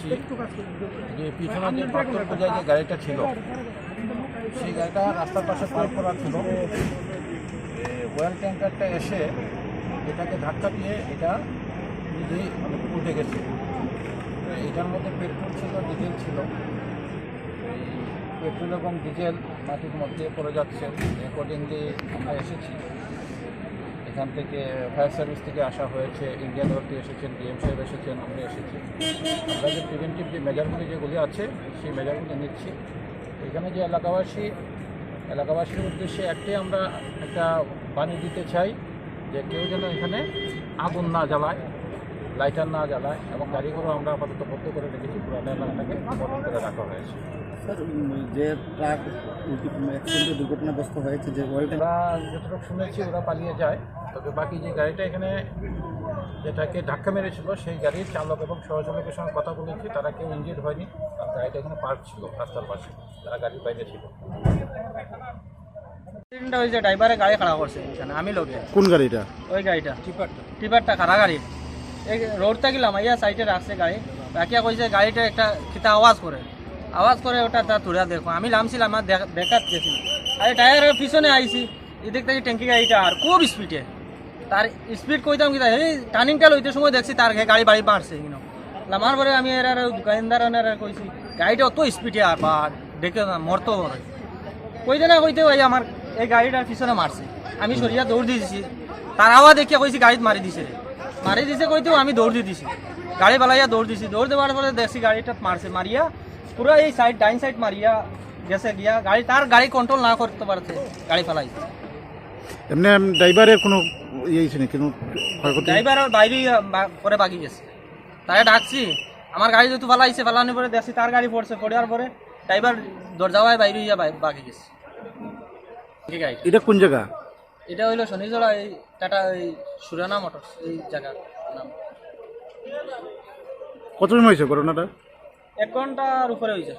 পেয়েছি যে পিছনে যে প্রাক্তন পূজায় যে গাড়িটা ছিল সেই গাড়িটা রাস্তার পাশে পার্ক করা ছিল। ওয়েল ট্যাঙ্কারটা এসে এটাকে ধাক্কা দিয়ে এটা নিজেই উঠে গেছে। এটার মধ্যে পেট্রোল ছিল, ডিজেল ছিল। পেট্রোল এবং ডিজেল মাটির মধ্যে পড়ে যাচ্ছে। অ্যাকর্ডিংলি আমরা এসেছি, এখান থেকে ফায়ার সার্ভিস থেকে আসা হয়েছে, ইন্ডিয়ান অথরিটি এসেছেন, ডিএম সাহেব এসেছেন, আমরা এসেছি। আমরা যে প্রিভেন্টিভ যে মেজারগুলি যেগুলি আছে সেই মেজারগুলি নিচ্ছি। এখানে যে এলাকাবাসীর উদ্দেশ্যে একটাই আমরা একটা বাণী দিতে চাই যে কেউ যেন এখানে আগুন না জ্বালায়, লাইটার না জ্বালায়, এবং গাড়িগুলো আমরা আপাতত বন্ধ করে রেখেছি। পুরানো এলাকাটাকে বন্ধ করে রাখা হয়েছে। স্যার, যে ট্রাক অ্যাক্সিডেন্টে দুর্ঘটনাগ্রস্ত হয়েছে, যে ওরা যতটুকু শুনেছি ওরা পালিয়ে যায়, তবে বাকি যে গাড়িটা এখানে যেটাকে ধাক্কা মেরেছিল সেই গাড়ির চালক এবং সহচালকের সঙ্গে কথা বলেছি, তারা কেউ ইনজিউর্ড হয়নি। আর গাড়িটা এখানে পার্ক ছিল রাস্তার পাশে, তারা গাড়ির বাইরে ছিল। অ্যাক্সিডেন্টটা হয়েছে, ড্রাইভারে গাড়ি খারাপ করছে এখানে, আমি লোকে। কোন গাড়িটা? ওই গাড়িটা টিপারটা খারাপ গাড়ি। এই রোডটা গেলাম ইয়া সাইডে রাখছে গাড়ি, রাখিয়া কইছে গাড়িটা একটা কিতা আওয়াজ করে ওটা তা তুলে দেখো। আমি নামছিলাম, আমার দেখাত গেছি, আরে টায়ারের পিছনে আইছি, এই দেখতে ট্যাঙ্কি গাড়িটা আর খুব স্পিডে। তার স্পিড কইতাম কিতা, এই টার্নিংটা লইতে সময় দেখছি তার গাড়ি বাড়ি মারছে কিনো। নামার পরে আমি এর দোকানদার কইছি গাড়িটা অত স্পিডে আর বা দেখে মরতো করে কইতে ভাই আমার এই গাড়িটার পিছনে মারছে। আমি সরিয়া দৌড় দিয়েছি, তার আওয়াজ দেখিয়া কইছি গাড়ি মারি দিছে কইতেও আমি দৌড় দিয়ে দিছি, গাড়ি বালাইয়া দৌড় দেওয়ার পরে দেখছি গাড়িটা মারছে, মারিয়া পুরো এই সাইড ডাইন সাইড মারিয়া গেছে গিয়া তার গাড়ি কন্ট্রোল না করতে পারছে, গাড়ি ফেলাইছে। এমনি ড্রাইভারের কোনো ইয়ে নেই, কোনো ড্রাইভার বাইরে পরে বাকি গেছে, তাকে ডাকছি। আমার গাড়ি যেহেতু ফেলানোর পরে দেখছি তার গাড়ি পড়ার পরে ড্রাইভার দরজাওয়ায় বাইরে বাকি গেছে। এটা কোন জায়গা? এটা হইলো শনিজোড়া, এই টাটা এই সুরানা মোটরস এই জায়গার নাম। কত সময় হয়েছে ঘটনাটা? 1 ঘন্টার উপরে হয়েছে।